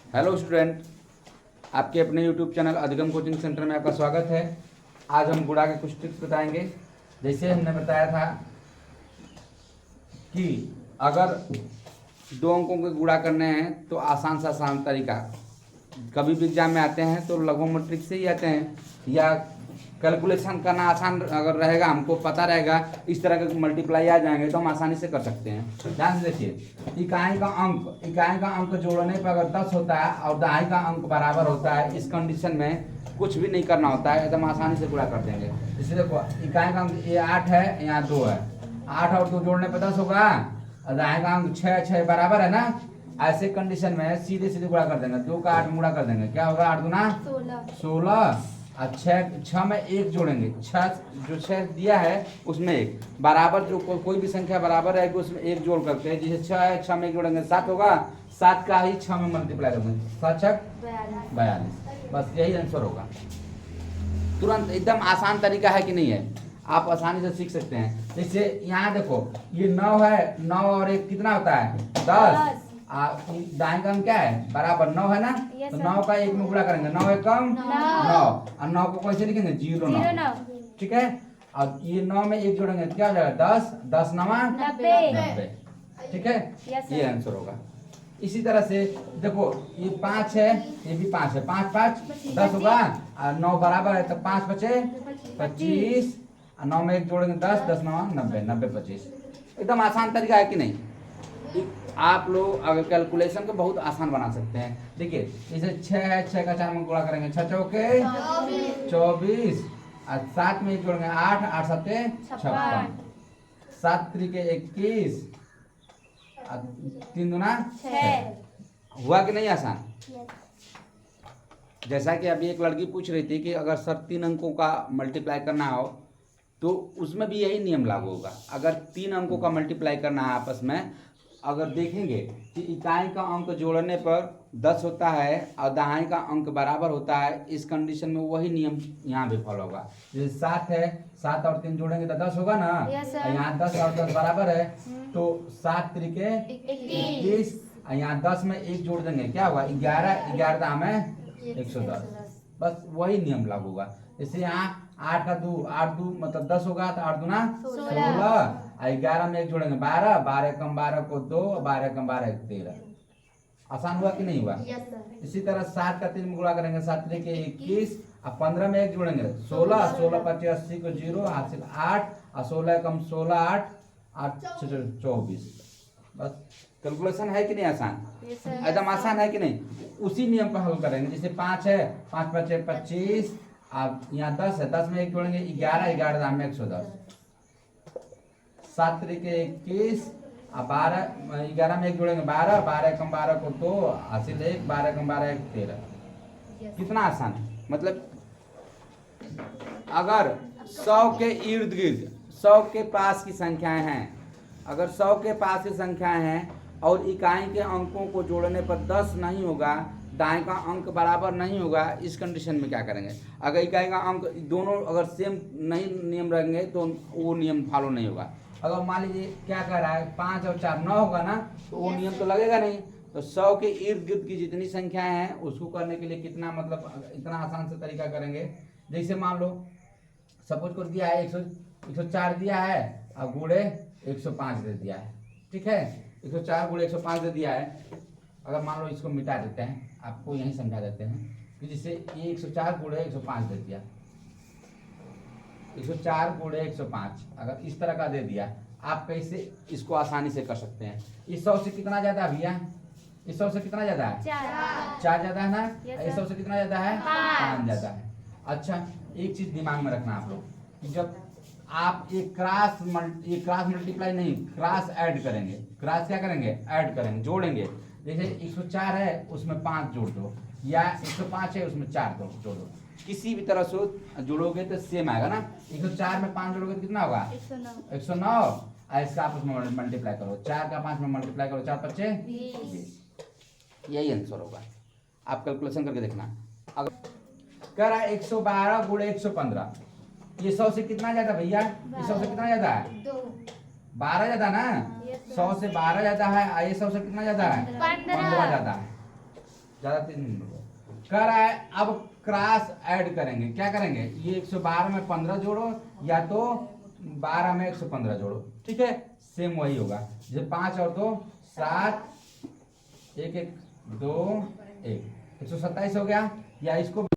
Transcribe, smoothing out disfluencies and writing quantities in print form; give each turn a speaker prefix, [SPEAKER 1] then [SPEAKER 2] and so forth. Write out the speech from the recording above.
[SPEAKER 1] Hello student, आपके अपने YouTube channel अधिगम कोचिंग सेंटर में आपका स्वागत है। आज हम गुणा के कुछ टिप्स बताएंगे। जैसे हमने बताया था कि अगर दो अंकों के गुणा करने हैं तो आसान से आसान तरीका, कभी भी एग्जाम में आते हैं तो लघुमैट्रिक से ही आते हैं, या कैलकुलेशन करना आसान अगर रहेगा, हमको पता रहेगा इस तरह के मल्टीप्लाई आ जाएंगे तो हम आसानी से कर सकते हैं। ध्यान से देखिए, इकाई का अंक जोड़ने पर अगर 10 होता है और दहाई का अंक बराबर होता है, इस कंडीशन में कुछ भी नहीं करना होता है, एकदम आसानी से गुणा कर देंगे। जैसे देखो, इकाई का अंक ये 8 है, यहाँ 2 है, 8 और 2 जोड़ने पर 10 होगा, और दहाई का अंक 6 बराबर है ना। ऐसे कंडीशन में सीधे सीधे गुणा कर देंगे, 2 का 8 गुणा कर देंगे, क्या होगा 8 गुना 16, और 6 में 1 जोड़ेंगे, 6 दिया है उसमें 1 बराबर, जो कोई भी संख्या बराबर है उसमें 1 जोड़ करके, जैसे 6 है 6 में 1 जोड़ेंगे 7 होगा, 7 का ही 6 में मल्टीप्लाई करेंगे, 7 6 42, बस यही आंसर होगा। तुरंत एकदम आसान तरीका है कि नहीं है, आप आसानी से सीख सकते हैं। जैसे यहाँ देखो, ये 9 है, 9 और 1 कितना होता है 10, दाएं का अंक क्या है बराबर 9 है ना, तो 9 का 1 में गुणा करेंगे, 9 1 कम 9, और 9 को कैसे लिखेंगे 0 9, ठीक है। और ये 9 में 1 जोड़ेंगे क्या हो जाएगा 10, 10 9 90, ठीक है, ये आंसर होगा। इसी तरह से देखो, ये 5 है, ये भी 5 है, 5 5 10 होगा, और 9 बराबर है तो 5 बचे 25, और 9 में 1 जोड़ेंगे 10, 10 9 90, 90 25। एकदम आसान तरीका है कि नहीं। आप लोग अगर कैलकुलेशन को बहुत आसान बना सकते हैं। देखिए, जैसे 6 है, 6 का 4 में गुणा करेंगे 6 चौके 24, और 7 में 1 जोड़ेंगे 8, 8 7 56, 7 3 21, 3 दूना 6। हुआ कि नहीं आसान। जैसा कि अभी एक लड़की पूछ रही थी कि अगर सर 3 अंकों का मल्टीप्लाई करना हो तो उसमें भी यही नियम लागू होगा। अगर 3 अंकों का मल्टीप्लाई करना है आपस में, अगर देखेंगे कि इकाई का अंक जोड़ने पर 10 होता है और दहाई का अंक बराबर होता है, इस कंडीशन में वही नियम यहाँ भी फॉलो होगा। जैसे 7 है, 7 और 3 जोड़ेंगे तो 10 होगा ना, यहाँ 10 और 10 बराबर है, तो 7 3 21, और यहाँ 10 में 1 जोड़ देंगे क्या होगा 11, 11 दाम है 110, बस वही नियम लागू होगा। जैसे यहाँ 8 का 2 8 2 मतलब 10 होगा, तो 8 दूना 16, 11 में 1 जोड़ेंगे 12, 12 कम 12 को 2, 12 कम 12 13। आसान हुआ कि नहीं हुआ। इसी तरह 7 का 3 में गुणा करेंगे 7 3 21, और 15 में 1 जोड़ेंगे 16, 16 25 80 को 0 हासिल 8, और 16 कम 16 8 8 24। बस कैलकुलेशन है कि नहीं आसान, एकदम आसान है कि नहीं। उसी नियम पर हल करेंगे। जैसे 5 है, 5 5 25, आप यहाँ 10 है, 10 में 1 जोड़ेंगे 11, 11 दाम में 110, 7 3 21, 12 11 में 1 जोड़ेंगे 12, 12 कम 12 को 2 हासिल 1, 12 कम 12 1 13। कितना आसान है। मतलब अगर 100 के इर्द गिर्द 100 के पास की संख्याएं हैं, अगर 100 के पास की संख्याएं हैं और इकाई के अंकों को जोड़ने पर 10 नहीं होगा, दाएं का अंक बराबर नहीं होगा, इस कंडीशन में क्या करेंगे। अगर इकाई का अंक दोनों अगर सेम नहीं नियम रहेंगे तो वो नियम फॉलो नहीं होगा। अगर मान लीजिए क्या कह रहा है 5 और 4 9 होगा ना, तो वो नियम तो लगेगा नहीं। तो 100 के इर्द गिर्द की जितनी संख्याएं हैं उसको करने के लिए कितना, मतलब इतना आसान से तरीका करेंगे। जैसे मान लो सपोज को दिया है 104 दिया है और गुणे 105 दे दिया है, ठीक है, 104 गुणे 105 दे दिया है। अगर मान लो इसको मिटा देते हैं, आपको यही समझा देते हैं कि जिससे ये 104 गुणे 105 दे दिया, 104 गुणे 105 अगर इस तरह का दे दिया, आप कैसे इसको आसानी से कर सकते हैं। इस 100 से कितना ज्यादा है भैया, इस 100 से कितना ज्यादा है 4 ज्यादा है ना, इस 100 से कितना ज्यादा है 5 ज्यादा है। अच्छा, एक चीज दिमाग में रखना आप लोग कि जब आप एक क्रॉस मल्टीप्लाई नहीं, क्रॉस ऐड करेंगे। क्रॉस क्या करेंगे, ऐड करेंगे, जोड़ेंगे। जैसे 104 है उसमें 5 जोड़ दो, या 105 है उसमें 4 जोड़ दो, किसी भी तरह से जोड़ोगे तो सेम आएगा ना। 104 में 5 जोड़ोगे तो कितना होगा 109, और इसका आपस में मल्टीप्लाई करो, 4 का 5 में मल्टीप्लाई करो, 4 5 20, यही आंसर होगा। आप कैलकुलेशन करके देखना। अगर कह रहा है 112 गुणे 115, ये 100 से कितना ज्यादा भैया, ये 100 से कितना ज्यादा है 12 ज्यादा ना, 100 से 12 ज्यादा है, ये 100 से कितना ज्यादा है 15 ज्यादा है। ज़्यादा तेज नहीं बोलो। कह रहा है अब क्रॉस ऐड करेंगे, क्या करेंगे, ये 112 में 15 जोड़ो या तो 12 में 115 जोड़ो, ठीक है, सेम वही होगा। जैसे 5 और 2 7, 1 1 2 1 127 हो गया। या इसको